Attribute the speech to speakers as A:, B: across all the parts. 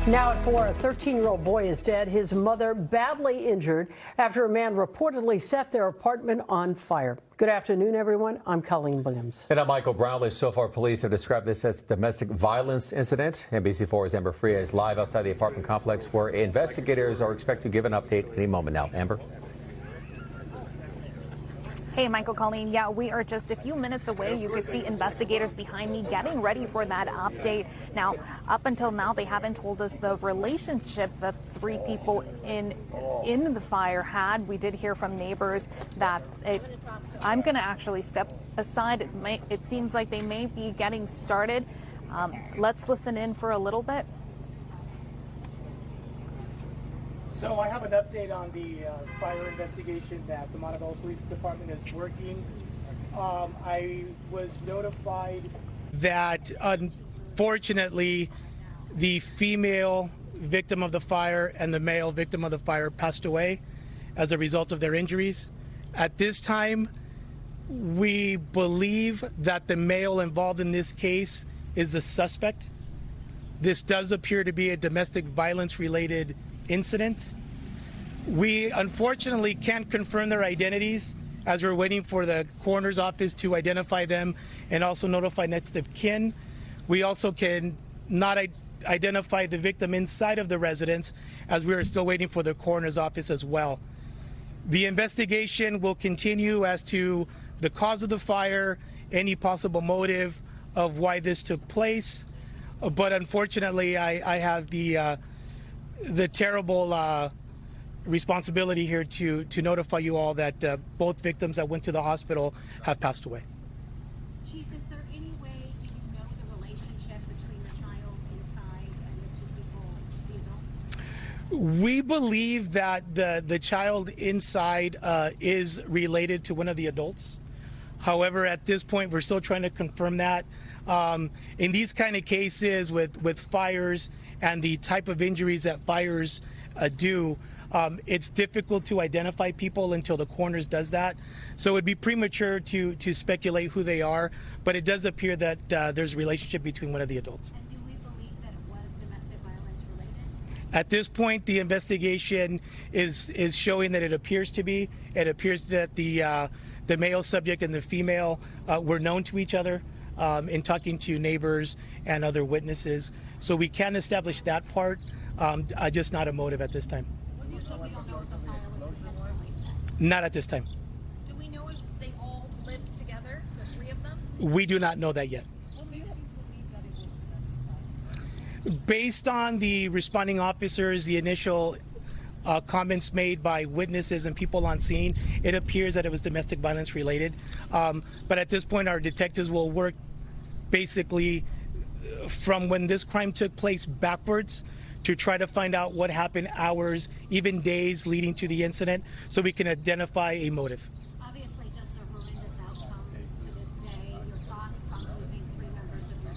A: Now at 4, a 13-year-old boy is dead, his mother badly injured after a man reportedly set their apartment on fire. Good afternoon, everyone. I'm Colleen Williams.
B: And I'm Michael Brownlee. So far, police have described this as a domestic violence incident. NBC4's Amber Frias live outside the apartment complex where investigators are expected to give an update any moment now. Amber?
C: Hey, Michael, Colleen. Yeah, we are just a few minutes away. You could see investigators behind me getting ready for that update. Now, up until now, they haven't told us the relationship that three people in the fire had. We did hear from neighbors that I'm going to actually step aside. It seems like they may be getting started. Let's listen in for a little bit.
D: So I have an update on the fire investigation that the Montebello Police Department is working. I was notified that unfortunately the female victim of the fire and the male victim of the fire passed away as a result of their injuries. At this time, we believe that the male involved in this case is the suspect. This does appear to be a domestic violence related incident. We unfortunately can't confirm their identities as we're waiting for the coroner's office to identify them and also notify next of kin. We also can not identify the victim inside of the residence as we are still waiting for the coroner's office as well. The investigation will continue as to the cause of the fire, any possible motive of why this took place. But unfortunately, I have the terrible responsibility here to notify you all that both victims that went to the hospital have passed away.
E: Chief, is there any way, do you know the relationship between the child inside and the two people, the adults?
D: We believe that the child inside is related to one of the adults. However, at this point, we're still trying to confirm that. In these kind of cases with fires and the type of injuries that fires do, it's difficult to identify people until the coroner does that. So it'd be premature to speculate who they are, but it does appear that there's a relationship between one of the adults.
E: And do we believe that it was domestic violence related?
D: At this point, the investigation is showing that it appears to be. It appears that the male subject and the female were known to each other in talking to neighbors and other witnesses. So we can establish that part, just not a motive at this time. Not at this time.
E: Do we know if they all lived together, the three of them?
D: We do not know that yet.
E: What makes you believe that it was domestic violence?
D: Based on the responding officers, the initial comments made by witnesses and people on scene, it appears that it was domestic violence related. But at this point, our detectives will work basically from when this crime took place backwards to try to find out what happened hours, even days leading to the incident, so we can identify a motive.
E: Obviously just a horrendous outcome to this day. Your thoughts on losing three members of your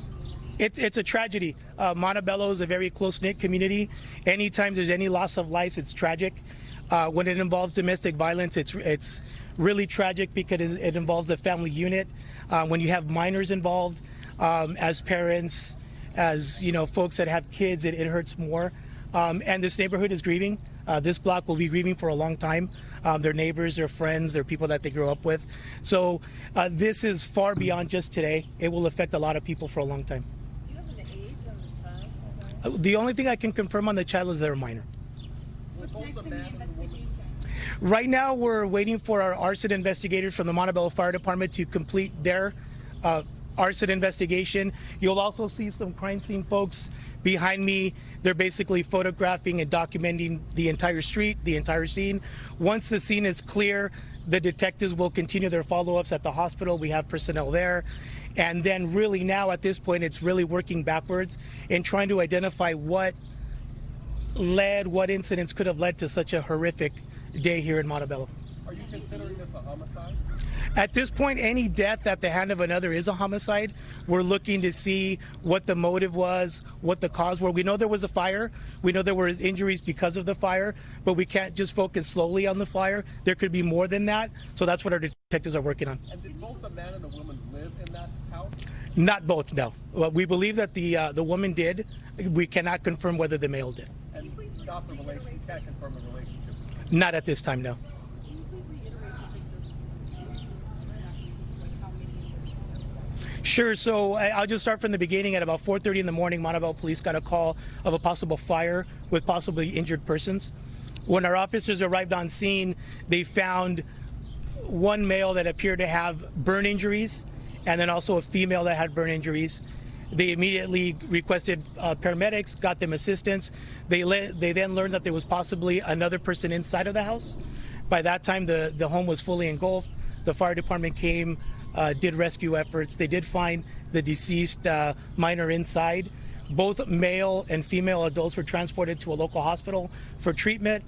E: community?
D: It's a tragedy. Montebello is a very close-knit community. Anytime there's any loss of life, it's tragic. When it involves domestic violence, it's really tragic because it involves the family unit. When you have minors involved, as parents, as you know, folks that have kids, it hurts more. And this neighborhood is grieving. This block will be grieving for a long time. Their neighbors, their friends, their people that they grew up with. So this is far beyond just today. It will affect a lot of people for a long time.
E: Do you have an age on the child?
D: The only thing I can confirm on the child is they're a minor.
E: What's next in the investigation?
D: Right now, we're waiting for our arson investigators from the Montebello Fire Department to complete their arson investigation. You'll also see some crime scene folks behind me. They're basically photographing and documenting the entire street, the entire scene. Once the scene is clear, the detectives will continue their follow-ups at the hospital. We have personnel there. And then really now at this point, it's really working backwards and trying to identify what incidents could have led to such a horrific day here in Montebello.
F: Are you considering this a homicide?
D: At this point, any death at the hand of another is a homicide. We're looking to see what the motive was, what the cause were. We know there was a fire. We know there were injuries because of the fire, but we can't just focus solely on the fire. There could be more than that. So that's what our detectives are working on.
F: And did both the man and the woman live in that house?
D: Not both, no. Well, we believe that the woman did. we cannot confirm whether the male did.
F: And stop the relationship. You can't confirm the relationship.
D: Not at this time, no. Sure. So I'll just start from the beginning. At about 4:30 in the morning, Montebello police got a call of a possible fire with possibly injured persons. When our officers arrived on scene, they found one male that appeared to have burn injuries, and then also a female that had burn injuries. They immediately requested paramedics, got them assistance. They then learned that there was possibly another person inside of the house. By that time, the home was fully engulfed. The fire department came, did rescue efforts. They did find the deceased minor inside. Both male and female adults were transported to a local hospital for treatment,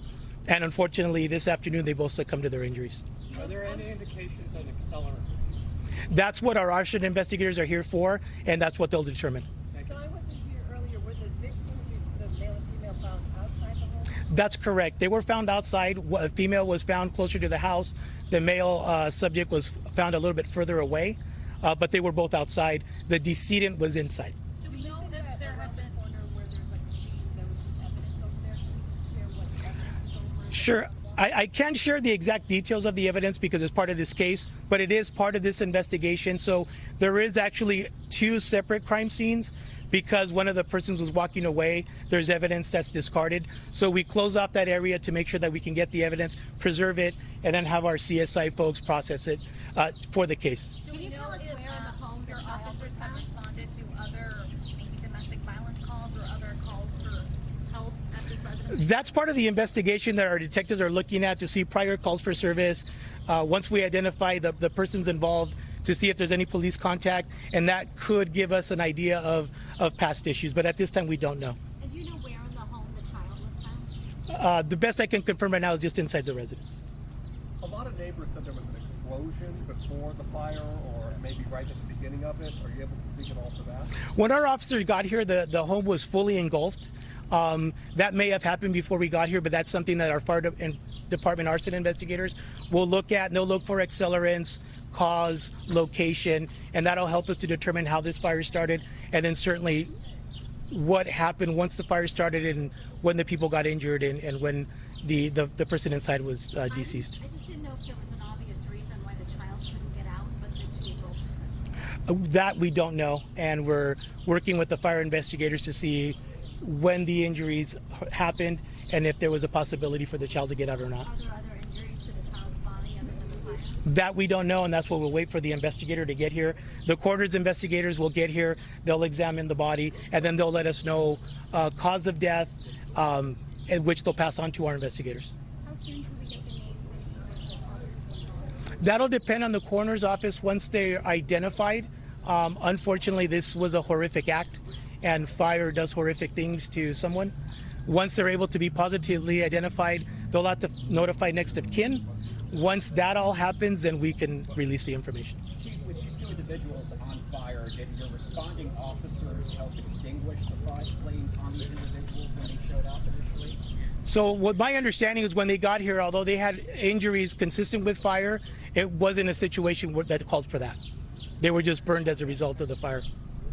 D: and unfortunately, this afternoon they both succumbed to their injuries.
F: Are there any indications of accelerant?
D: That's what our arson investigators are here for, and that's what they'll determine.
G: So I wasn't here earlier. Were the victims, the male and female, found outside the home?
D: That's correct. They were found outside. A female was found closer to the house. The male subject was found a little bit further away, but they were both outside. The decedent was inside.
E: Do we know if there have been
G: Corner where there's like a scene, there was some evidence over there. Can you share what evidence is over?
D: Sure. I can't share the exact details of the evidence because it's part of this case, but it is part of this investigation. So there is actually two separate crime scenes because one of the persons was walking away. There's evidence that's discarded. So we close off that area to make sure that we can get the evidence, preserve it, and then have our CSI folks process it for the case.
E: Can you tell us where in the home your officers have responded to other maybe domestic violence calls or other calls for help at this residence?
D: That's part of the investigation that our detectives are looking at to see prior calls for service. Once we identify the persons involved, to see if there's any police contact, and that could give us an idea of past issues. But at this time, we don't know.
E: And do you know where in the home the child was found?
D: The best I can confirm right now is just inside the residence.
F: A lot of neighbors said there was an explosion before the fire, or maybe right at the beginning of it. Are you able to speak at all to that?
D: When our officers got here, the home was fully engulfed. That may have happened before we got here, but that's something that our fire department arson investigators will look at, and they'll look for accelerants, cause, location, and that'll help us to determine how this fire started, and then certainly what happened once the fire started and when the people got injured and when the person inside was deceased.
E: I just didn't know if there was an obvious reason why the child couldn't get out, but the two adults could.
D: That we don't know, and we're working with the fire investigators to see when the injuries happened and if there was a possibility for the child to get out or not.
E: Are there other injuries to the child's body other than the fire?
D: That we don't know, and that's what we'll wait for the investigator to get here. The coroner's investigators will get here, they'll examine the body, and then they'll let us know cause of death, and which they'll pass on to our investigators.
E: How soon can we get the names and ages of others involved?
D: That'll depend on the coroner's office once they're identified. Unfortunately, this was a horrific act, and fire does horrific things to someone. Once they're able to be positively identified, they'll have to notify next of kin. Once that all happens, then we can release the information.
H: Chief, with these two individuals on fire, did your responding officers help extinguish the flames on these individuals when they showed up initially?
D: So what my understanding is when they got here, although they had injuries consistent with fire, it wasn't a situation that called for that. They were just burned as a result of the fire.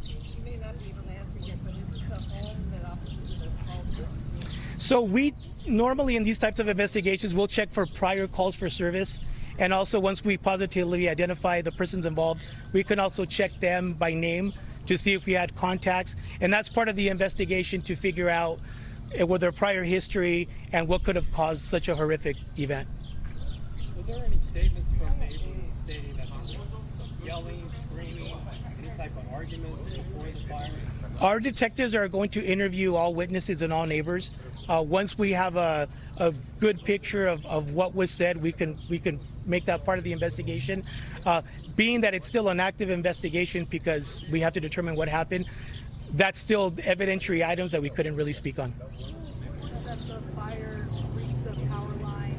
G: You may not be able to answer yet, but is this a home that officers have called to?
D: So we normally in these types of investigations, we'll check for prior calls for service. And also once we positively identify the persons involved, we can also check them by name to see if we had contacts. And that's part of the investigation to figure out with their prior history and what could have caused such a horrific event.
F: Were there any statements from neighbors stating that there was some yelling, screaming, any type of arguments before the fire?
D: Our detectives are going to interview all witnesses and all neighbors. Once we have a good picture of what was said, we can make that part of the investigation. Being that it's still an active investigation because we have to determine what happened, that's still evidentiary items that we couldn't really speak on.
G: That the fire reached the power line?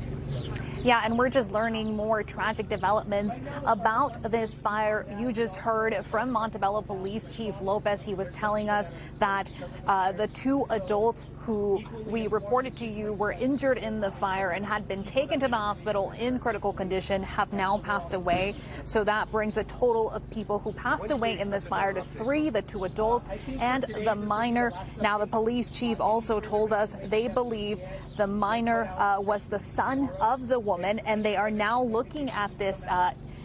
C: Yeah, and we're just learning more tragic developments about this fire. You just heard from Montebello Police Chief Lopez. He was telling us that the 2 adults who we reported to you were injured in the fire and had been taken to the hospital in critical condition have now passed away. So that brings a total of people who passed away in this fire to 3, the 2 adults and the minor. Now, the police chief also told us they believe the minor was the son of the woman, and they are now looking at this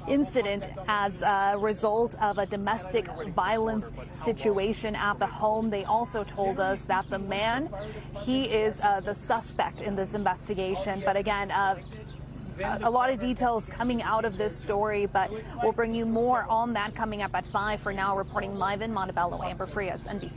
C: incident as a result of a domestic violence situation at the home. They also told us that the man, he is the suspect in this investigation. But again, a lot of details coming out of this story, but we'll bring you more on that coming up at 5. For now, reporting live in Montebello, Amber Frias, NBC.